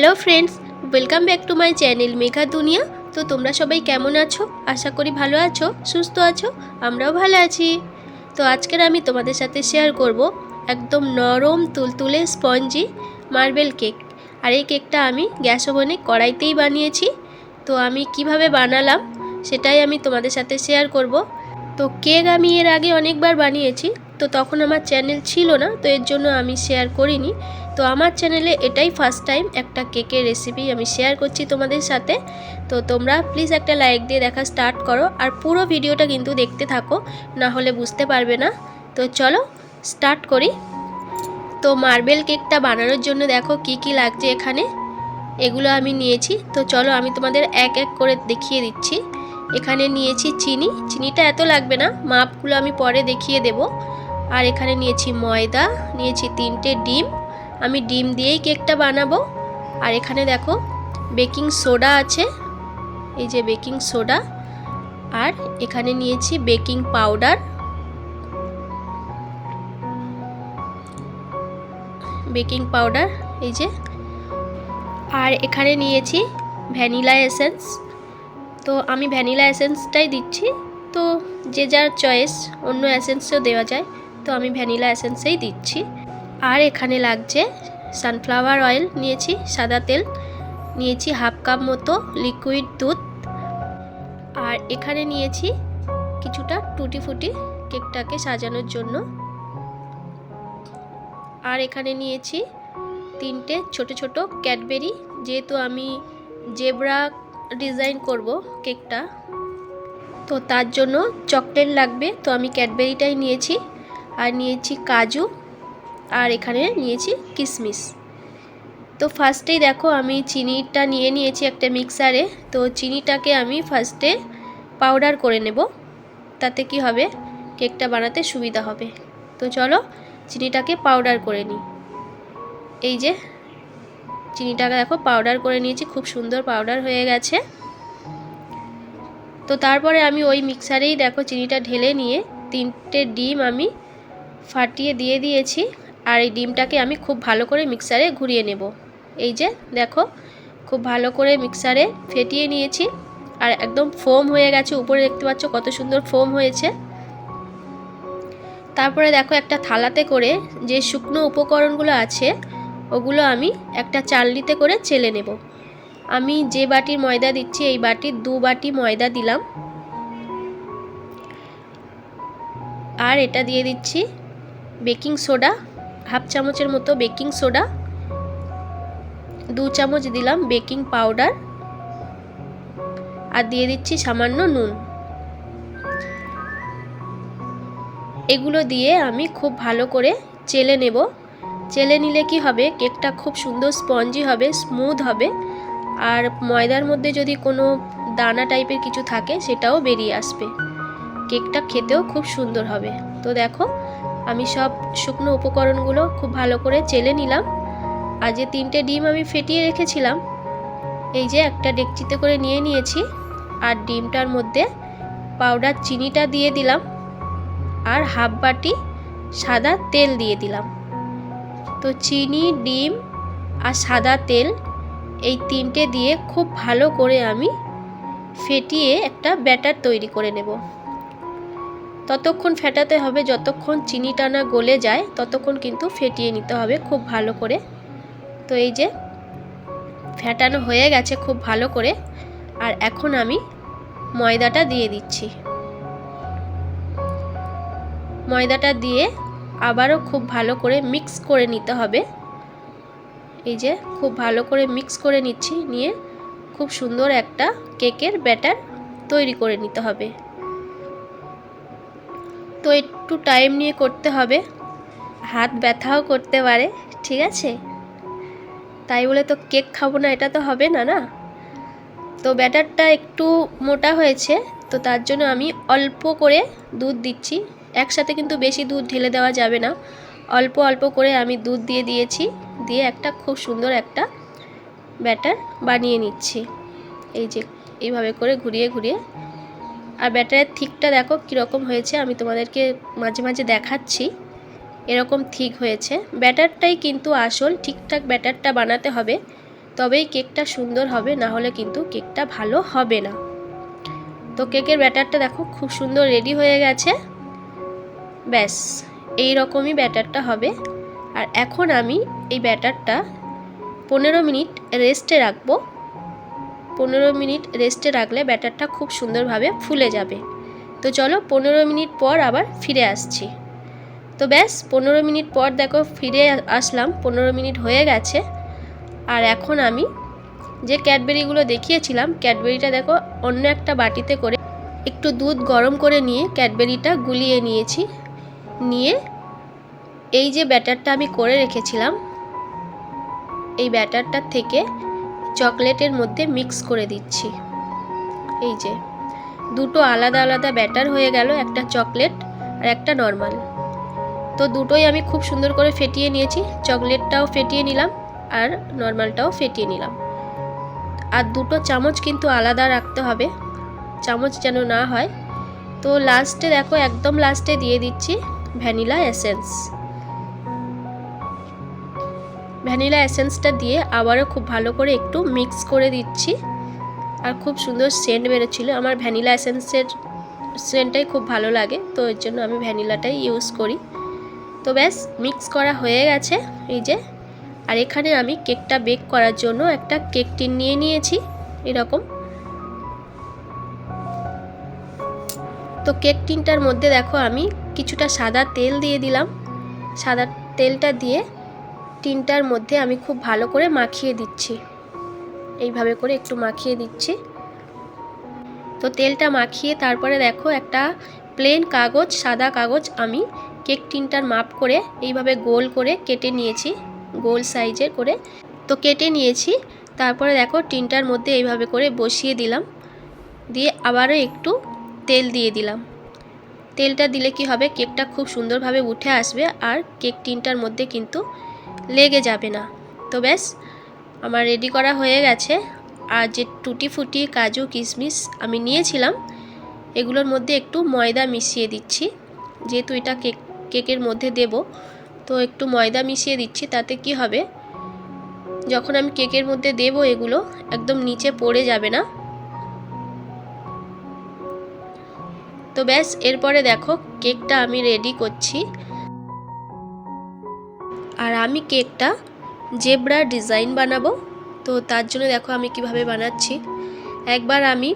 Hello friends, welcome back to my channel Megha দুনিয়া। তো তোমরা সবাই কেমন আছো? আশা করি ভালো আছো, সুস্থ আছো। আমরাও ভালো আছি। তো আজকের আমি তোমাদের সাথে শেয়ার করব একদম নরম তুলতুলে স্পঞ্জি মার্বেল কেক। আর এই কেকটা আমি গ্যাস ওভেনে কড়াইতেই বানিয়েছি। তো আমি কিভাবে বানালাম সেটাই আমি তোমাদের সাথে শেয়ার করব। তো কেক আমি এর আগে অনেকবার বানিয়েছি, তো তখন আমার চ্যানেল ছিল না, তো এর জন্য আমি শেয়ার করিনি। তো আমার চ্যানেলে এটাই ফার্স্ট টাইম একটা কেকের রেসিপি আমি শেয়ার করছি তোমাদের সাথে। তো তোমরা প্লিজ একটা লাইক দিয়ে দেখা স্টার্ট করো, আর পুরো ভিডিওটা কিন্তু দেখতে থাকো, না হলে বুঝতে পারবে না। তো চলো স্টার্ট করি। তো মার্বেল কেকটা বানানোর জন্য দেখো কি কি লাগছে এখানে, এগুলো আমি নিয়েছি। তো চলো আমি তোমাদের এক এক করে দেখিয়ে দিচ্ছি। এখানে নিয়েছি চিনি, চিনিটা এত লাগবে না, মাপগুলো আমি পরে দেখিয়ে দেব। আর এখানে নিয়েছি ময়দা, নিয়েছি 3টে ডিম, আমি ডিম দিয়েই কেকটা বানাবো। আর এখানে দেখো বেকিং সোডা আছে, এই যে বেকিং সোডা। আর এখানে নিয়েছি বেকিং পাউডার, বেকিং পাউডার এই যে। আর এখানে নিয়েছি ভ্যানিলা এসেন্স, তো আমি ভ্যানিলা এসেন্সটাই দিচ্ছি। তো যে যার চয়েস, অন্য এসেন্সও দেওয়া যায়, তো আমি ভ্যানিলা এসেন্সেই দিচ্ছি। আর এখানে লাগছে সানফ্লাওয়ার অয়েল, নিয়েছি সাদা তেল, নিয়েছি হাফ কাপ মতো লিকুইড দুধ। আর এখানে নিয়েছি কিছুটা টুটি ফুটি কেকটাকে সাজানোর জন্য। আর এখানে নিয়েছি 3টে ছোট ছোট ক্যাডবেরি, যেহেতু আমি জেব্রা ডিজাইন করব কেকটা, তো তার জন্য চকলেট লাগবে, তো আমি ক্যাডবেরিটাই নিয়েছি। আর নিয়েছি কাজু, আর এখানে নিয়েছি কিশমিশ। তো ফার্স্টেই দেখো আমি চিনিটা নিয়ে নিয়েছি একটা মিক্সারে। তো চিনিটাকে আমি ফার্স্টে পাউডার করে নেব, তাতে কি হবে কেকটা বানাতে সুবিধা হবে। তো চলো চিনিটাকে পাউডার করে নিই। এই যে চিনিটাকে দেখো পাউডার করে নিয়েছি, খুব সুন্দর পাউডার হয়ে গেছে। তো তারপরে আমি ওই মিক্সারেই দেখো চিনিটা ঢেলে নিয়ে 3টে ডিম আমি ফাটিয়ে দিয়ে দিয়েছি। আর এই ডিমটাকে আমি খুব ভালো করে মিক্সারে ঘুরিয়ে নেব। এই যে দেখো খুব ভালো করে মিক্সারে ফেটিয়ে নিয়েছি, আর একদম ফোম হয়ে গেছে, উপরে দেখতে পাচ্ছ কত সুন্দর ফোম হয়েছে। তারপরে দেখো একটা থালাতে করে যে শুকনো উপকরণগুলো আছে ওগুলো আমি একটা চালনিতে করে চেলে নেব। আমি যে বাটির ময়দা দিচ্ছি এই বাটির 2 বাটি ময়দা দিলাম। আর এটা দিয়ে দিচ্ছি বেকিং সোডা, হাফ চামচের মতো বেকিং সোডা, 2 চামচ দিলাম বেকিং পাউডার, আর দিয়ে দিচ্ছি সামান্য নুন। এগুলো দিয়ে আমি খুব ভালো করে চেলে নেব। চেলে নিলে কি হবে, কেকটা খুব সুন্দর স্পঞ্জি হবে, স্মুথ হবে। আর ময়দার মধ্যে যদি কোনো দানা টাইপের কিছু থাকে সেটাও বেরিয়ে আসবে, কেকটা খেতেও খুব সুন্দর হবে। তো দেখো আমি সব শুকনো উপকরণগুলো খুব ভালো করে চেলে নিলাম। আর যে 3টে ডিম আমি ফেটিয়ে রেখেছিলাম এই যে একটা ডেকচিতে করে নিয়ে নিয়েছি। আর ডিমটার মধ্যে পাউডার চিনিটা দিয়ে দিলাম, আর হাফ বাটি সাদা তেল দিয়ে দিলাম। তো চিনি, ডিম আর সাদা তেল এই 3টে দিয়ে খুব ভালো করে আমি ফেটিয়ে একটা ব্যাটার তৈরি করে নেব। ততক্ষণ ফেটাতে হবে যতক্ষণ চিনিটা না গলে যায়, ততক্ষণ কিন্তু ফেটিয়ে নিতে হবে খুব ভালো করে। তো এই যে ফেটানো হয়ে গেছে খুব ভালো করে। আর এখন আমি ময়দাটা দিয়ে দিচ্ছি। ময়দাটা দিয়ে আবারও খুব ভালো করে মিক্স করে নিতে হবে। এই যে খুব ভালো করে মিক্স করে নিচ্ছি, নিয়ে খুব সুন্দর একটা কেকের ব্যাটার তৈরি করে নিতে হবে। তো একটু টাইম নিয়ে করতে হবে, হাত ব্যথাও করতে পারে, ঠিক আছে? তাই বলে তো কেক খাবো না এটা তো হবে না, না? তো ব্যাটারটা একটু মোটা হয়েছে, তো তার জন্য আমি অল্প করে দুধ দিচ্ছি। একসাথে কিন্তু বেশি দুধ ঢেলে দেওয়া যাবে না, অল্প অল্প করে আমি দুধ দিয়ে দিয়েছি, দিয়ে একটা খুব সুন্দর একটা ব্যাটার বানিয়ে নিচ্ছি। এই যে এইভাবে করে ঘুরিয়ে ঘুরিয়ে। আর ব্যাটারের থিকটা দেখো কীরকম হয়েছে, আমি তোমাদেরকে মাঝে মাঝে দেখাচ্ছি। এরকম থিক হয়েছে, ব্যাটারটাই কিন্তু আসল, ঠিকঠাক ব্যাটারটা বানাতে হবে, তবেই কেকটা সুন্দর হবে, না হলে কিন্তু কেকটা ভালো হবে না। তো কেকের ব্যাটারটা দেখো খুব সুন্দর রেডি হয়ে গেছে। ব্যাস এই রকমই ব্যাটারটা হবে। আর এখন আমি এই ব্যাটারটা 15 মিনিট রেস্টে রাখবো। 15 মিনিট রেস্টে রাখলে ব্যাটারটা খুব সুন্দরভাবে ফুলে যাবে। তো চলো 15 মিনিট পর আবার ফিরে আসছি। তো ব্যাস 15 মিনিট পর দেখো ফিরে আসলাম, 15 মিনিট হয়ে গেছে। আর এখন আমি যে ক্যাডবেরিগুলো দেখিয়েছিলাম, ক্যাডবেরিটা দেখো অন্য একটা বাটিতে করে একটু দুধ গরম করে নিয়ে ক্যাডবেরিটা গুলিয়ে নিয়েছি। নিয়ে এই যে ব্যাটারটা আমি করে রেখেছিলাম, এই ব্যাটারটার থেকে চকলেটের মধ্যে মিক্স করে দিচ্ছি। এই যে দুটো আলাদা আলাদা ব্যাটার হয়ে গেল, একটা চকলেট আর একটা নর্মাল। তো দুটোই আমি খুব সুন্দর করে ফেটিয়ে নিয়েছি, চকলেটটাও ফেটিয়ে নিলাম আর নর্মালটাও ফেটিয়ে নিলাম। আর দুটো চামচ কিন্তু আলাদা রাখতে হবে, চামচ যেন না হয়। তো লাস্টে দেখো একদম লাস্টে দিয়ে দিচ্ছি ভ্যানিলা এসেন্স। ভ্যানিলা এসেন্সটা দিয়ে আবারও খুব ভালো করে একটু মিক্স করে দিচ্ছি। আর খুব সুন্দর সেন্ট বেরোচ্ছিল, আমার ভ্যানিলা এসেন্সের সেন্টটাই খুব ভালো লাগে, তো এর জন্য আমি ভ্যানিলাটাই ইউজ করি। তো ব্যাস মিক্স করা হয়ে গেছে এই যে। আর এখানে আমি কেকটা বেক করার জন্য একটা কেক টিন নিয়ে নিয়েছি এরকম। তো কেক টিনটার মধ্যে দেখো আমি কিছুটা সাদা তেল দিয়ে দিলাম। সাদা তেলটা দিয়ে টিনটার মধ্যে আমি খুব ভালো করে মাখিয়ে দিচ্ছি, এইভাবে করে একটু মাখিয়ে দিচ্ছি। তো তেলটা মাখিয়ে তারপরে দেখো একটা প্লেন কাগজ, সাদা কাগজ আমি কেক টিনটার মাপ করে এইভাবে গোল করে কেটে নিয়েছি, গোল সাইজের করে তো কেটে নিয়েছি। তারপরে দেখো টিনটার মধ্যে এইভাবে করে বসিয়ে দিলাম, দিয়ে আবারও একটু তেল দিয়ে দিলাম। তেলটা দিলে কি হবে, কেকটা খুব সুন্দরভাবে উঠে আসবে আর কেক টিনটার মধ্যে কিন্তু লেগে যাবে না। তো ব্যাস আমার রেডি করা হয়ে গেছে। আর যে টুটি ফুটি কাজু কিশমিশ আমি নিয়েছিলাম, এগুলোর মধ্যে একটু ময়দা মিশিয়ে দিচ্ছি, যেহেতু এটা কেকের মধ্যে দেব, তো একটু ময়দা মিশিয়ে দিচ্ছি। তাতে কি হবে, যখন আমি কেকের মধ্যে দেব এগুলো একদম নিচে পড়ে যাবে না। তো ব্যাস এরপরে দেখো কেকটা আমি রেডি করছি। আর আমি কেকটা জেব্রা ডিজাইন বানাবো, তো তার জন্য দেখো আমি কিভাবে বানাচ্ছি। একবার আমি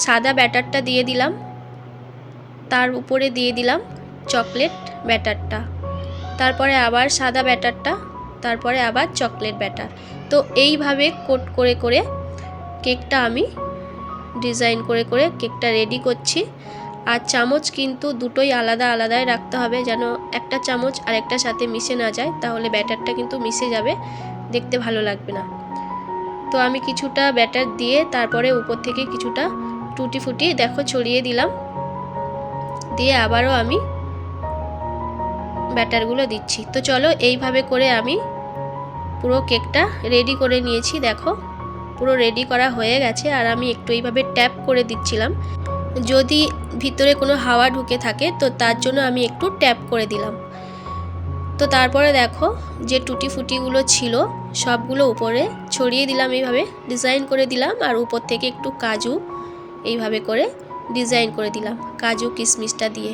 সাদা ব্যাটারটা দিয়ে দিলাম, তার উপরে দিয়ে দিলাম চকলেট ব্যাটারটা, তারপরে আবার সাদা ব্যাটারটা, তারপরে আবার চকলেট ব্যাটার। তো এইভাবে কোট করে করে কেকটা আমি ডিজাইন করে করে কেকটা রেডি করছি। আর চামচ কিন্তু দুটোই আলাদা আলাদাই রাখতে হবে, যেন একটা চামচ আর একটার সাথে মিশে না যায়, তাহলে ব্যাটারটা কিন্তু মিশে যাবে, দেখতে ভালো লাগবে না। তো আমি কিছুটা ব্যাটার দিয়ে তারপরে উপর থেকে কিছুটা টুটি ফুটি দেখো ছড়িয়ে দিলাম, দিয়ে আবারও আমি ব্যাটারগুলো দিচ্ছি। তো চলো এইভাবে করে আমি পুরো কেকটা রেডি করে নিয়েছি, দেখো পুরো রেডি করা হয়ে গেছে। আর আমি একটু এইভাবে ট্যাপ করে দিচ্ছিলাম, যদি ভিতরে কোনো হাওয়া ঢুকে থাকে তো তার জন্য আমি একটু ট্যাপ করে দিলাম। তো তারপরে দেখো যে টুটি ফুটিগুলো ছিল সবগুলো উপরে ছড়িয়ে দিলাম, এইভাবে ডিজাইন করে দিলাম। আর উপর থেকে একটু কাজু এইভাবে করে ডিজাইন করে দিলাম, কাজু কিশমিশটা দিয়ে।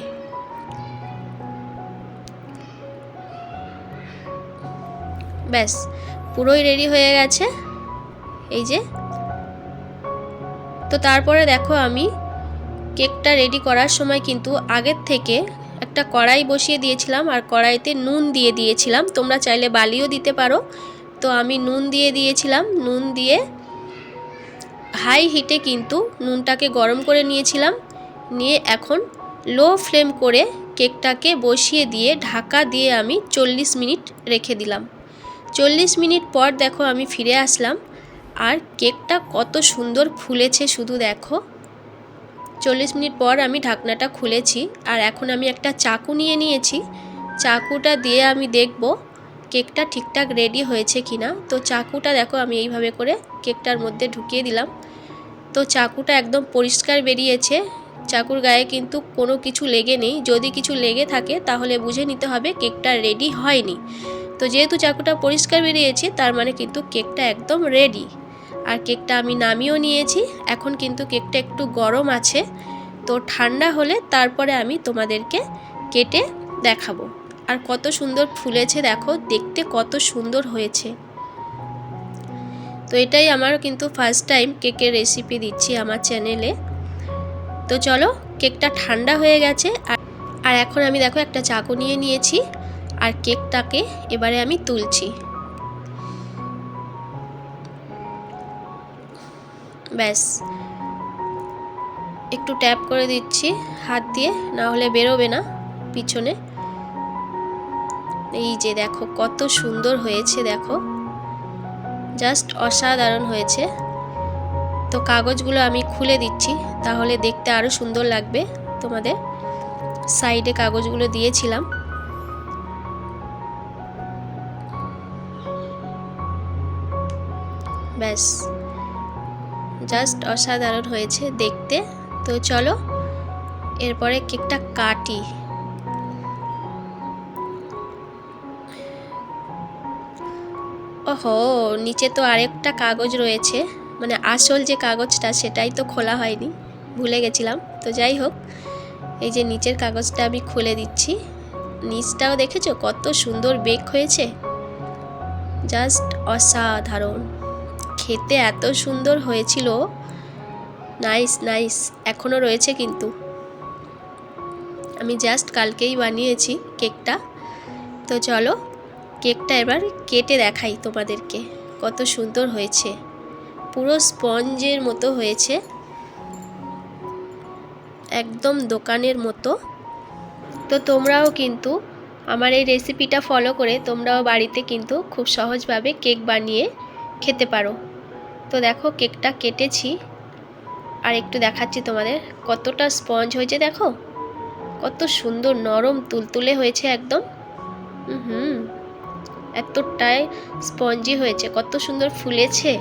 ব্যাস পুরোই রেডি হয়ে গেছে এই যে। তো তারপরে দেখো আমি কেকটা রেডি করার সময় কিন্তু আগের থেকে একটা কড়াই বসিয়ে দিয়েছিলাম, আর কড়াইতে নুন দিয়ে দিয়েছিলাম, তোমরা চাইলে বালিও দিতে পারো। তো আমি নুন দিয়ে দিয়েছিলাম, নুন দিয়ে হাই হিটে কিন্তু নুনটাকে গরম করে নিয়েছিলাম। নিয়ে এখন লো ফ্লেম করে কেকটাকে বসিয়ে দিয়ে ঢাকা দিয়ে আমি 40 মিনিট রেখে দিলাম। 40 মিনিট পর দেখো আমি ফিরে আসলাম, আর কেকটা কত সুন্দর ফুলেছে শুধু দেখো। 40 মিনিট পর আমি ঢাকনাটা খুলেছি, আর এখন আমি একটা চাকু নিয়ে নিয়েছি, চাকুটা দিয়ে আমি দেখব কেকটা ঠিকঠাক রেডি হয়েছে কিনা। তো চাকুটা দেখো আমি এইভাবে করে কেকটার মধ্যে ঢুকিয়ে দিলাম। তো চাকুটা একদম পরিষ্কার বেরিয়েছে, চাকুর গায়ে কিন্তু কোনো কিছু লেগে নেই। যদি কিছু লেগে থাকে তাহলে বুঝে নিতে হবে কেকটা রেডি হয়নি। তো যেহেতু চাকুটা পরিষ্কার বেরিয়েছে তার মানে কিন্তু কেকটা একদম রেডি। আর কেকটা আমি নামিয়েও নিয়েছি। এখন কিন্তু কেকটা একটু গরম আছে, তো ঠান্ডা হলে তারপরে আমি তোমাদেরকে কেটে দেখাবো। আর কত সুন্দর ফুলেছে দেখো, দেখতে কত সুন্দর হয়েছে। তো এটাই আমার কিন্তু ফার্স্ট টাইম কেকের রেসিপি দিচ্ছি আমার চ্যানেলে। তো চলো, কেকটা ঠান্ডা হয়ে গেছে। আর এখন আমি দেখো একটা চাকু নিয়ে নিয়েছি আর কেকটাকে এবারে আমি তুলছি। ব্যাস, একটু ট্যাপ করে দিচ্ছি হাত দিয়ে, না হলে বেরোবে না পিছনে। এই যে দেখো কত সুন্দর হয়েছে, দেখো জাস্ট অসাধারণ হয়েছে। তো কাগজগুলো আমি খুলে দিচ্ছি, তাহলে দেখতে আরও সুন্দর লাগবে তোমাদের। সাইডে কাগজগুলো দিয়েছিলাম। ব্যাস, জাস্ট অসাধারণ হয়েছে দেখতে। তো চলো এরপরে কেকটা কাটি। ওহো, নিচে তো আরেকটা কাগজ রয়েছে, মানে আসল যে কাগজটা সেটাই তো খোলা হয়নি, ভুলে গেছিলাম। তো যাই হোক, এই যে নিচের কাগজটা আমি খুলে দিচ্ছি। নিচটাও দেখেছো কত সুন্দর বেক হয়েছে, জাস্ট অসাধারণ। খেতে এত সুন্দর হয়েছিল, নাইস নাইস। এখনও রয়েছে কিন্তু, আমি জাস্ট কালকেই বানিয়েছি কেকটা। তো চলো কেকটা এবার কেটে দেখাই তোমাদেরকে, কত সুন্দর হয়েছে, পুরো স্পঞ্জের মতো হয়েছে, একদম দোকানের মতো। তো তোমরাও কিন্তু আমার এই রেসিপিটা ফলো করে তোমরাও বাড়িতে কিন্তু খুব সহজভাবে কেক বানিয়ে খেতে পারো। তো দেখো কেকটা কেটেছি আর একটু দেখাচ্ছি তোমাদের, কতটা স্পঞ্জ হয়েছে দেখো, কত সুন্দর নরম তুলতুলে হয়েছে একদম। এতটাই স্পঞ্জি হয়েছে, কত সুন্দর ফুলেছে।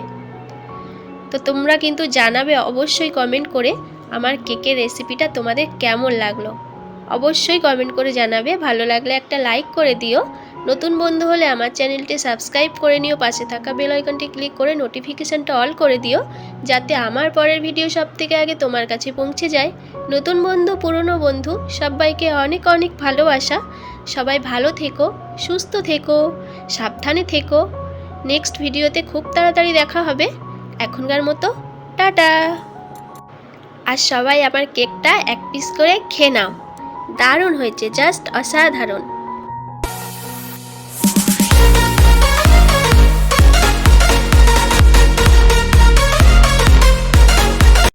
তো তোমরা কিন্তু জানাবে অবশ্যই কমেন্ট করে আমার কেকের রেসিপিটা তোমাদের কেমন লাগলো। অবশ্যই কমেন্ট করে জানাবে, ভালো লাগলে একটা লাইক করে দিও। নতুন বন্ধু হলে আমার চ্যানেলটি সাবস্ক্রাইব করে নিও, পাশে থাকা বেল আইকনটি ক্লিক করে নোটিফিকেশানটা অল করে দিও, যাতে আমার পরের ভিডিও সবথেকে আগে তোমার কাছে পৌঁছে যায়। নতুন বন্ধু পুরনো বন্ধু সবাইকে অনেক অনেক ভালোবাসা। সবাই ভালো থেকো, সুস্থ থেকো, সাবধানে থেকো। নেক্সট ভিডিওতে খুব তাড়াতাড়ি দেখা হবে। এখনকার মতো টাটা। আর সবাই আমার কেকটা এক পিস করে খেয়ে নাও, দারুণ হয়েছে, জাস্ট অসাধারণ।